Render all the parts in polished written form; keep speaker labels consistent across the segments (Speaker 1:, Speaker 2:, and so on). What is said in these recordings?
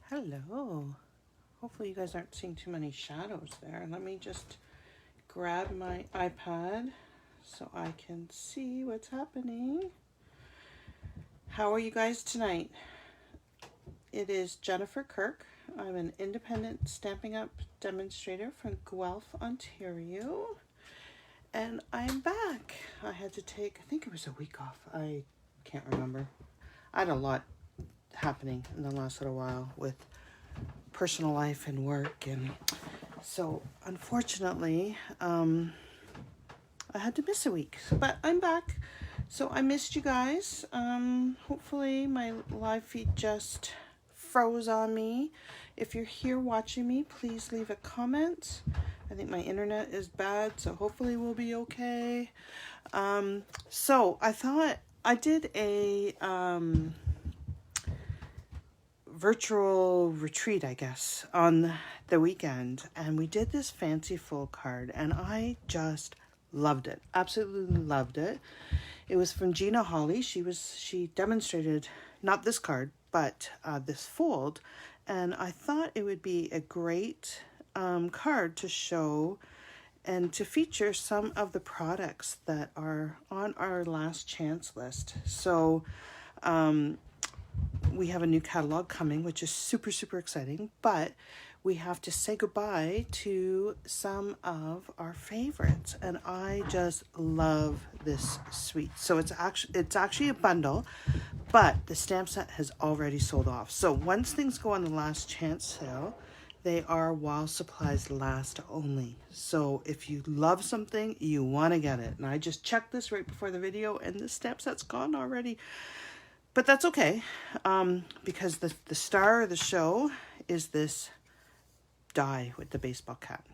Speaker 1: Hello. Hopefully you guys aren't seeing too many shadows there. Let me just grab my iPad so I can see what's happening. How are you guys tonight? It is Jennifer Kirk. I'm an independent Stampin' Up! Demonstrator from Guelph, Ontario. And I'm back. I had to take, I think it was a week off. I can't remember. I had a lot happening in the last little while with personal life and work, and so unfortunately I had to miss a week, but I'm back. So I missed you guys. Hopefully my live feed just froze on me. If you're here watching me, please leave a comment. I think my internet is bad, so hopefully we'll be okay. So I thought I did a virtual retreat, I guess, on the weekend, and we did this fancy full card, and I just loved it. Absolutely loved it. It was from Gina Hawley. She demonstrated not this card, but this fold, and I thought it would be a great card to show and to feature some of the products that are on our last chance list. So we have a new catalog coming, which is super, super exciting, but we have to say goodbye to some of our favorites, and I just love this suite. So it's actually a bundle, but the stamp set has already sold off. So once things go on the last chance sale, they are while supplies last only. So if you love something, you want to get it. And I just checked this right before the video, and the stamp set's gone already. But that's okay, because the star of the show is this die with the baseball cap.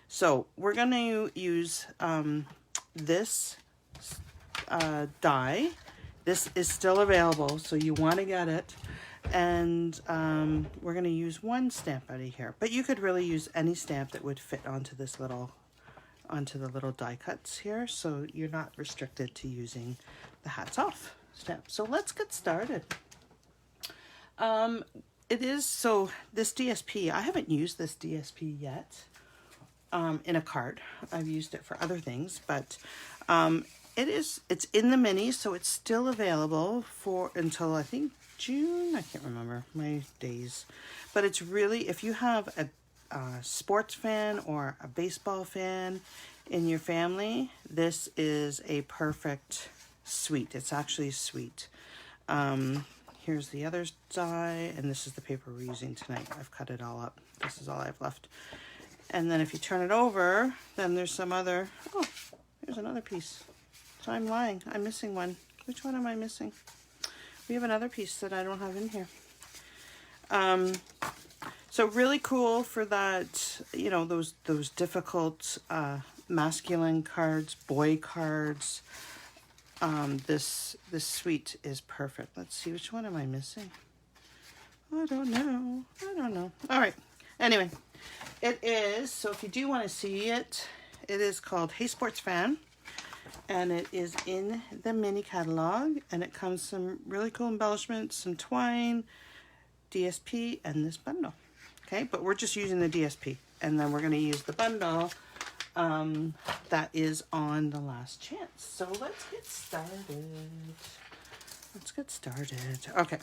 Speaker 1: So we're going to use this die. This is still available, so you want to get it. And we're going to use one stamp out of here. But you could really use any stamp that would fit onto the little die cuts here. So you're not restricted to using the hats off stamp. So let's get started. This DSP, I haven't used this DSP yet in a card. I've used it for other things, but it's in the mini, so it's still available for until I think June. I can't remember my days, but it's really, if you have a sports fan or a baseball fan in your family, this is a perfect suite. It's actually sweet. Here's the other die, and this is the paper we're using tonight. I've cut it all up. This is all I've left. And then if you turn it over, then there's some other, oh, there's another piece. So I'm lying. I'm missing one. Which one am I missing? We have another piece that I don't have in here. So really cool for that, you know, those difficult masculine cards, boy cards. This suite is perfect. Let's see, which one am I missing? I don't know. All right. Anyway, it is, so if you do want to see it, it is called Hey Sports Fan, and it is in the mini catalog, and it comes some really cool embellishments, some twine, DSP, and this bundle. Okay, but we're just using the DSP, and then we're going to use the bundle that is on the last chance. So let's get started. Okay,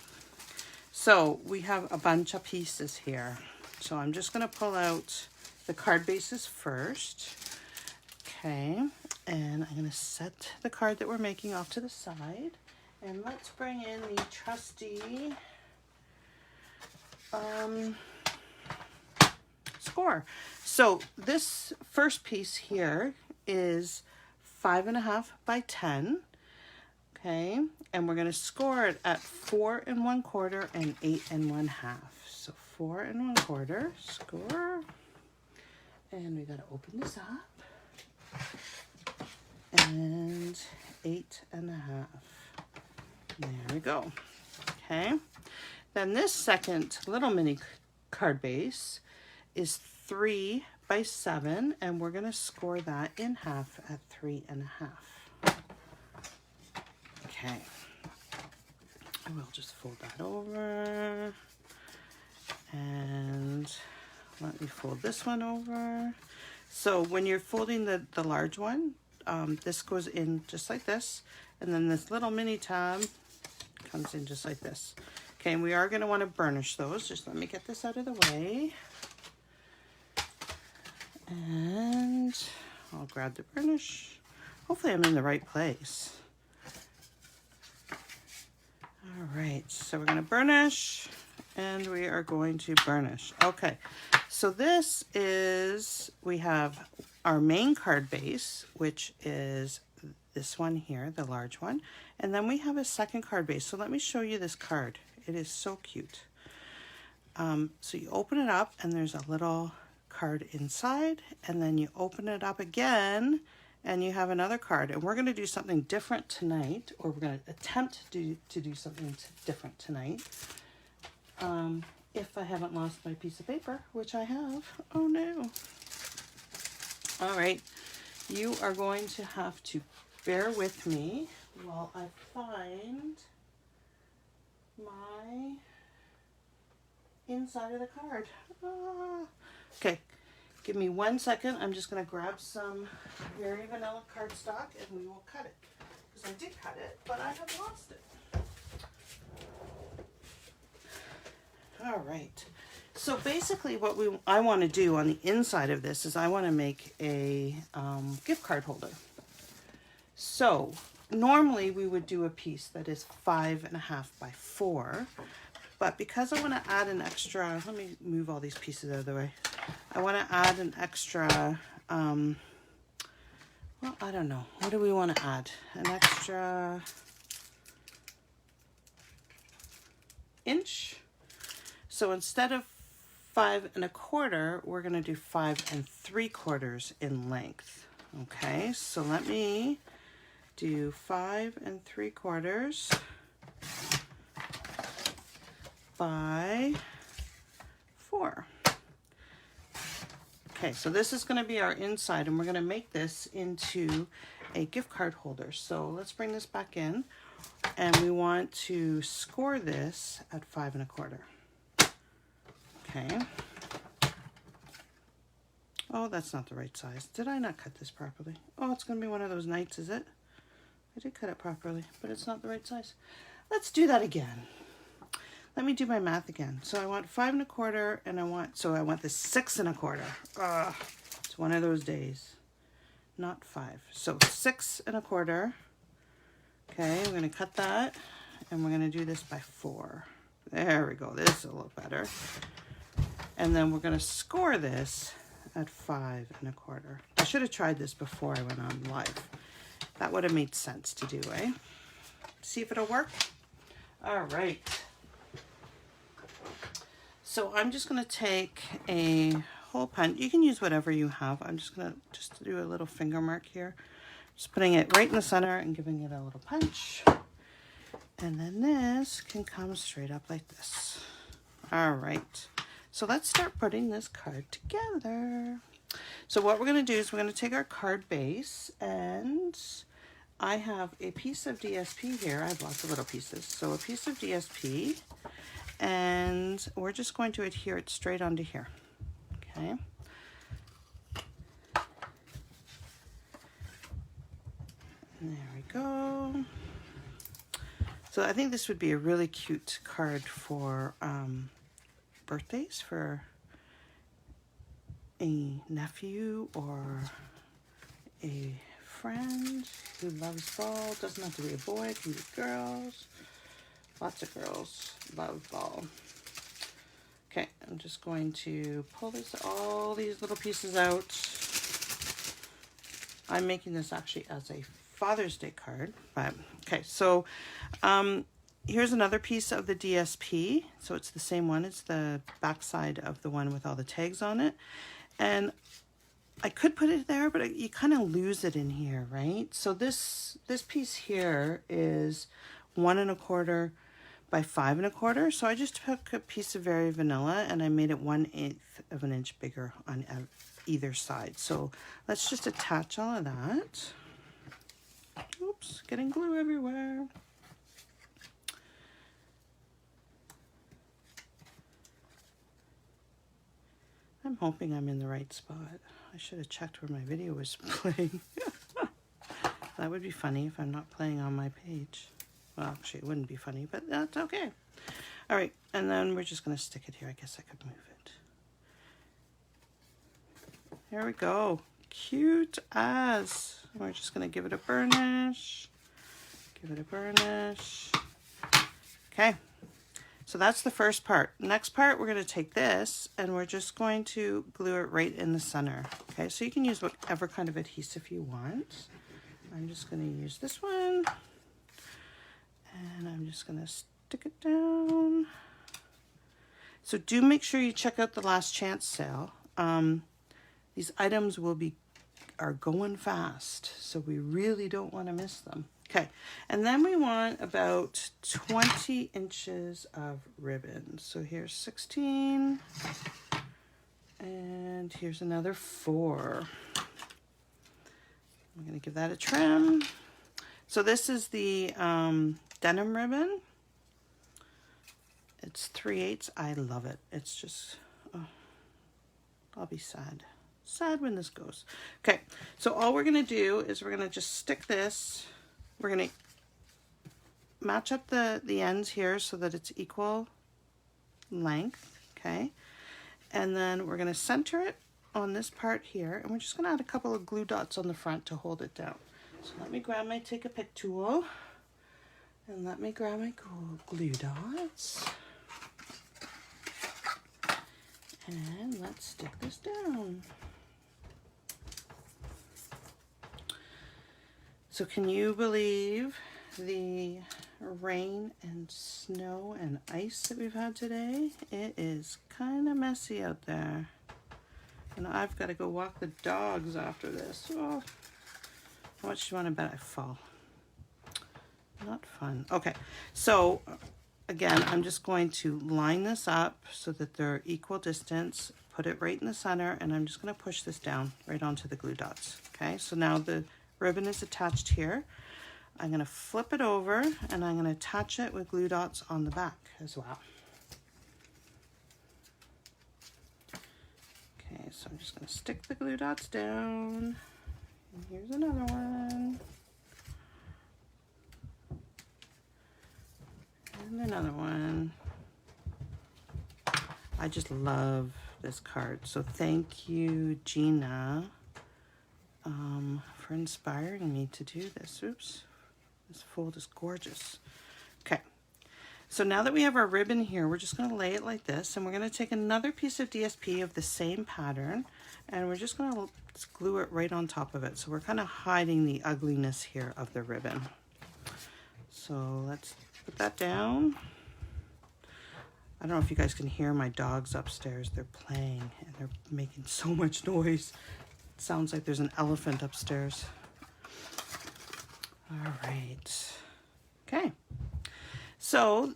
Speaker 1: so we have a bunch of pieces here. So I'm just going to pull out the card bases first. Okay, and I'm going to set the card that we're making off to the side. And let's bring in the trusty score. So this first piece here is 5.5 by 10. Okay, and we're going to score it at 4 1/4 and 8 1/2. So 4 1/4 score, and we got to open this up, and 8 1/2. There we go. Okay, then this second little mini card base is 3 by 7, and we're going to score that in half at 3 1/2. Okay, I will just fold that over, And let me fold this one over. So when you're folding the large one, this goes in just like this. And then this little mini tab comes in just like this. Okay, and we are going to want to burnish those. Just let me get this out of the way. And I'll grab the burnish. Hopefully I'm in the right place. All right, so we're going to burnish, and we are going to burnish. Okay, so this is, we have our main card base, which is this one here, the large one. And then we have a second card base. So let me show you this card. It is so cute. So you open it up and there's a little card inside, and then you open it up again and you have another card. And we're going to do something different tonight, or we're going to attempt to do something different tonight. If I haven't lost my piece of paper, which I have. Oh no. All right. You are going to have to bear with me while I find my inside of the card. Okay, give me 1 second. I'm just going to grab some very vanilla cardstock and we will cut it. Because I did cut it, but I have lost it. All right. So basically what I want to do on the inside of this is I want to make a gift card holder. So normally we would do a piece that is 5.5 by 4, but because I want to add an extra, let me move all these pieces out of the way. I want to add an extra, well, I don't know. What do we want to add? An extra inch. So instead of 5.25, we're going to do 5 3/4 in length. Okay, so let me do 5 3/4 by 4. Okay, so this is going to be our inside, and we're going to make this into a gift card holder. So let's bring this back in, and we want to score this at 5 1/4. Okay. Oh, that's not the right size. Did I not cut this properly? Oh, it's going to be one of those nights, is it? I did cut it properly, but it's not the right size. Let's do that again. Let me do my math again. So I want 5 1/4, and I want this 6 1/4. It's one of those days. Not 5. So 6 1/4. Okay, we're going to cut that, and we're going to do this by 4. There we go. This is a little better. And then we're going to score this at 5 1/4. I should have tried this before I went on live. That would have made sense to do, eh? See if it'll work. All right. So I'm just going to take a hole punch. You can use whatever you have. I'm just going to do a little finger mark here. Just putting it right in the center and giving it a little punch. And then this can come straight up like this. All right. So let's start putting this card together. So what we're going to do is we're going to take our card base, and I have a piece of DSP here. I have lots of little pieces. So a piece of DSP, and we're just going to adhere it straight onto here. Okay. And there we go. So I think this would be a really cute card for birthdays, for a nephew or a friend who loves ball. Doesn't have to be a boy, it can be girls. Lots of girls love ball. Okay, I'm just going to pull all these little pieces out. I'm making this actually as a Father's Day card, but okay, so here's another piece of the DSP. So it's the same one. It's the back side of the one with all the tags on it. And I could put it there, but you kind of lose it in here, right? So this piece here is 1 1/4 by 5 1/4. So I just took a piece of very vanilla and I made it 1/8 of an inch bigger on either side. So let's just attach all of that. Oops, getting glue everywhere. I'm hoping I'm in the right spot. I should have checked where my video was playing. That would be funny if I'm not playing on my page. Well, actually, it wouldn't be funny, but that's okay. All right, and then we're just going to stick it here. I guess I could move it. There we go. Cute as. We're just going to give it a burnish. Give it a burnish. Okay. So that's the first part. Next part, we're going to take this and we're just going to glue it right in the center. Okay, so you can use whatever kind of adhesive you want. I'm just going to use this one. And I'm just going to stick it down. So do make sure you check out the last chance sale. These items are going fast, so we really don't want to miss them. Okay, and then we want about 20 inches of ribbon. So here's 16, and here's another 4. I'm going to give that a trim. So this is the denim ribbon. It's 3/8. I love it. It's just, oh, I'll be sad. Sad when this goes. Okay, so all we're going to do is we're going to just stick this. We're going to match up the ends here so that it's equal length, okay? And then we're going to center it on this part here, and we're just going to add a couple of glue dots on the front to hold it down. So let me grab my Take a Pic tool, and let me grab my glue dots. And let's stick this down. So can you believe the rain and snow and ice that we've had today? It is kind of messy out there. And I've got to go walk the dogs after this. Oh, how much do you want to bet I fall? Not fun. Okay, so again, I'm just going to line this up so that they're equal distance, put it right in the center, and I'm just going to push this down right onto the glue dots. Okay, so now the ribbon is attached here. I'm going to flip it over and I'm going to attach it with glue dots on the back as well. Okay, so I'm just going to stick the glue dots down. And here's another one. And another one. I just love this card. So thank you, Gina, for inspiring me to do this. Oops, this fold is gorgeous. Okay, so now that we have our ribbon here, we're just going to lay it like this, and we're going to take another piece of DSP of the same pattern, and we're just going to glue it right on top of it. So we're kind of hiding the ugliness here of the ribbon. So let's put that down. I don't know if you guys can hear my dogs upstairs. They're playing and they're making so much noise. It sounds like there's an elephant upstairs. All right. Okay. So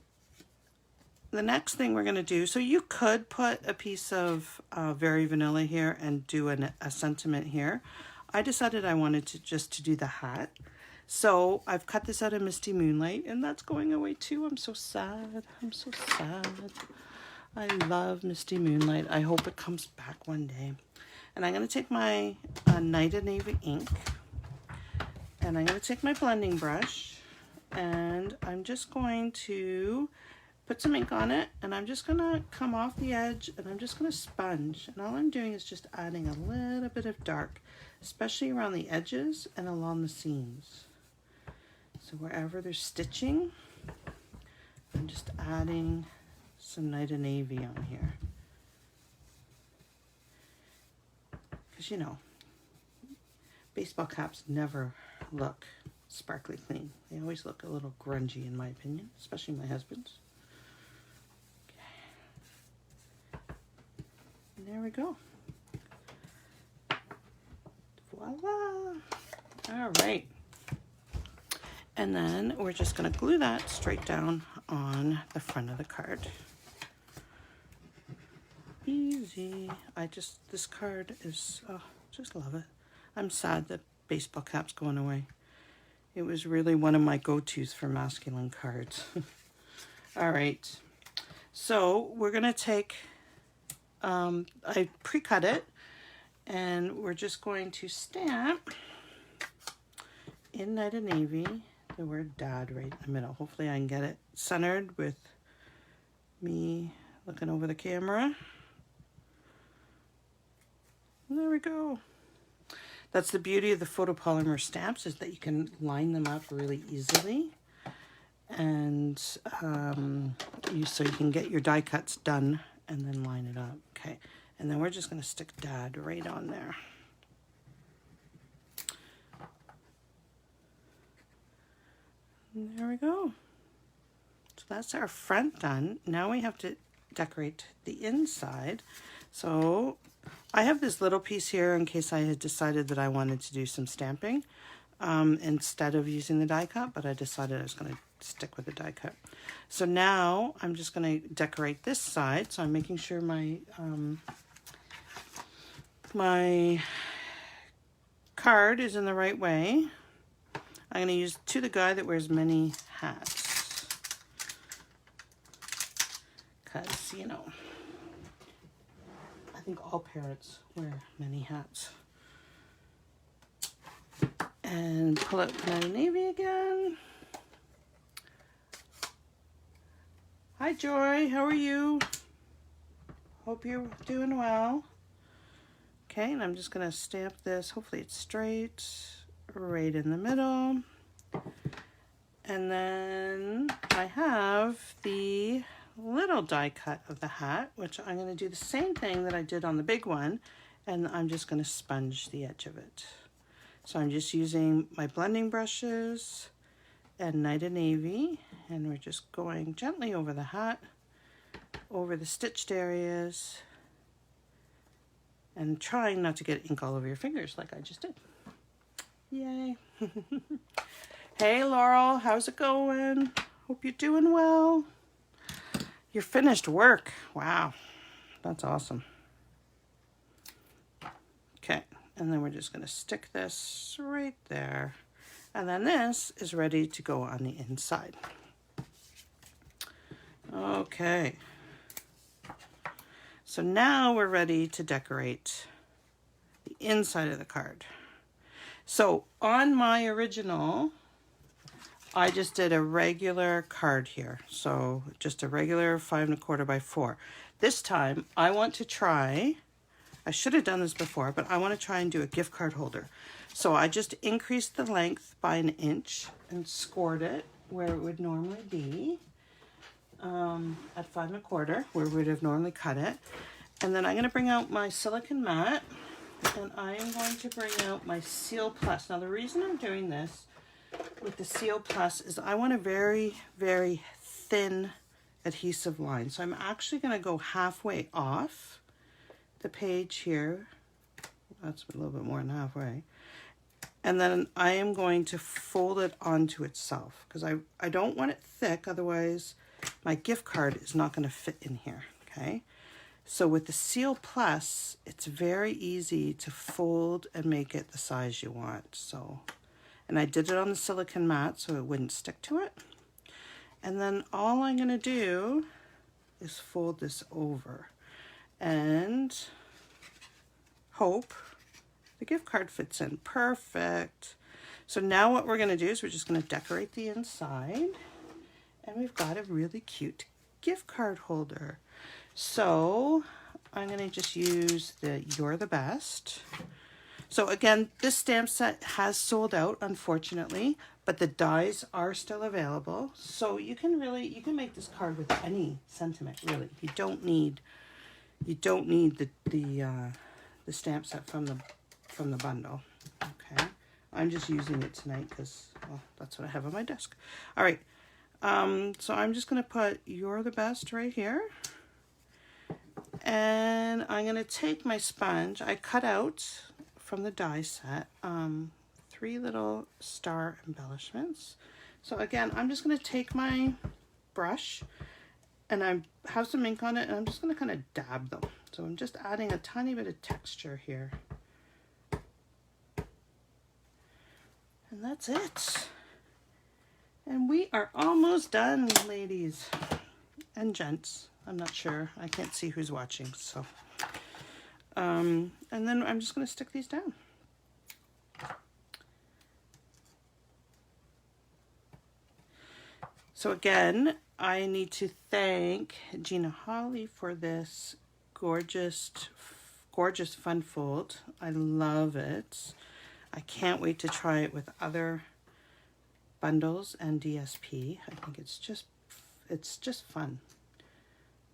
Speaker 1: the next thing we're going to do, so you could put a piece of Very Vanilla here and do a sentiment here. I decided I wanted to do the hat. So I've cut this out of Misty Moonlight, and that's going away too. I'm so sad. I'm so sad. I love Misty Moonlight. I hope it comes back one day. And I'm going to take my Night of Navy ink, and I'm going to take my blending brush, and I'm just going to put some ink on it, and I'm just going to come off the edge, and I'm just going to sponge. And all I'm doing is just adding a little bit of dark, especially around the edges and along the seams. So wherever there's stitching, I'm just adding some Night of Navy on here. Because, you know, baseball caps never look sparkly clean. They always look a little grungy, in my opinion, especially my husband's. Okay. And there we go. Voila! All right. And then we're just going to glue that straight down on the front of the card. Easy. This card is, oh, just love it. I'm sad that baseball cap's going away. It was really one of my go-tos for masculine cards. All right. So we're going to take I pre-cut it, and we're just going to stamp in Night of Navy the word Dad right in the middle. Hopefully I can get it centered with me looking over the camera. There we go. That's the beauty of the photopolymer stamps, is that you can line them up really easily. And so you can get your die cuts done and then line it up. Okay, and then we're just going to stick Dad right on there. And there we go. So that's our front done. Now we have to decorate the inside. So I have this little piece here in case I had decided that I wanted to do some stamping instead of using the die cut, but I decided I was going to stick with the die cut. So now I'm just going to decorate this side. So I'm making sure my my card is in the right way. I'm going to use To the Guy That Wears Many Hats, because, you know, I think all parents wear many hats. And pull out Night of Navy again. Hi Joy, how are you? Hope you're doing well. Okay, and I'm just going to stamp this. Hopefully it's straight, right in the middle. And then I have the little die cut of the hat, which I'm going to do the same thing that I did on the big one, and I'm just going to sponge the edge of it. So I'm just using my blending brushes and Night of Navy, and we're just going gently over the hat, over the stitched areas, and trying not to get ink all over your fingers like I just did. Yay. Hey Laurel, how's it going? Hope you're doing well. Your finished work. Wow, that's awesome. Okay, and then we're just going to stick this right there. And then this is ready to go on the inside. Okay. So now we're ready to decorate the inside of the card. So on my original, I just did a regular card here. So just a regular 5 1/4 by 4. This time I want to try, I should have done this before, but I want to try and do a gift card holder. So I just increased the length by 1 inch and scored it where it would normally be at 5 1/4, where we would have normally cut it. And then I'm going to bring out my silicone mat, and I am going to bring out my Seal Plus. Now the reason I'm doing this with the Seal Plus is I want a very, very thin adhesive line. So I'm actually going to go halfway off the page here. That's a little bit more than halfway. And then I am going to fold it onto itself, because I don't want it thick, otherwise my gift card is not going to fit in here, okay? So with the Seal Plus, it's very easy to fold and make it the size you want. So, and I did it on the silicone mat so it wouldn't stick to it. And then all I'm going to do is fold this over and hope the gift card fits in. Perfect. So now what we're going to do is we're just going to decorate the inside, and we've got a really cute gift card holder. So I'm going to just use the You're the Best. So again, this stamp set has sold out, unfortunately, but the dies are still available. So you can make this card with any sentiment, really. You don't need the stamp set from the bundle. Okay, I'm just using it tonight because, well, that's what I have on my desk. All right, so I'm just going to put You're the Best right here. And I'm going to take my sponge. I cut out from the die set 3 little star embellishments. So again, I'm just going to take my brush, and I have some ink on it, and I'm just going to kind of dab them. So I'm just adding a tiny bit of texture here. And that's it. And we are almost done, ladies and gents. I'm not sure. I can't see who's watching, so. And then I'm just going to stick these down. So again, I need to thank Gina Hawley for this gorgeous fun fold. I love it. I can't wait to try it with other bundles and DSP. I think it's just fun.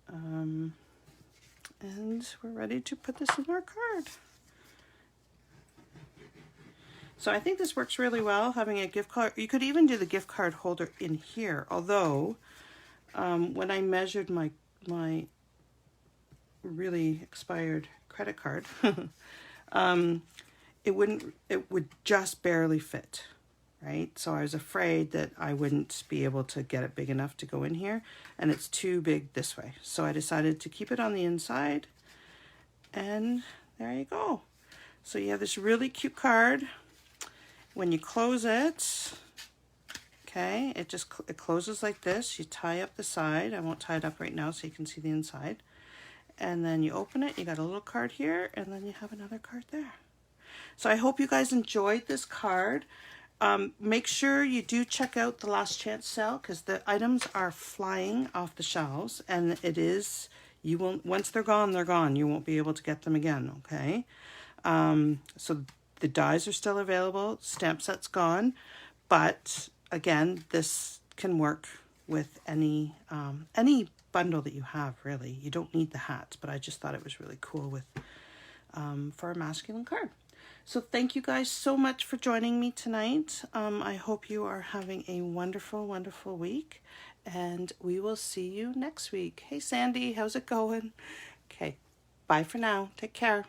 Speaker 1: And we're ready to put this in our card. So I think this works really well, having a gift card. You could even do the gift card holder in here, although when I measured my really expired credit card, it would just barely fit, right? So I was afraid that I wouldn't be able to get it big enough to go in here, and it's too big this way. So I decided to keep it on the inside, and there you go. So you have this really cute card. When you close it, okay, it closes like this. You tie up the side. I won't tie it up right now so you can see the inside. And then you open it, you got a little card here, and then you have another card there. So I hope you guys enjoyed this card. Make sure you do check out the last chance sale, because the items are flying off the shelves, and once they're gone, they're gone. You won't be able to get them again, okay? So the dies are still available, stamp set's gone, but again, this can work with any bundle that you have, really. You don't need the hats, but I just thought it was really cool with for a masculine card. So thank you guys so much for joining me tonight. I hope you are having a wonderful, wonderful week, and we will see you next week. Hey Sandy, how's it going? Okay, bye for now. Take care.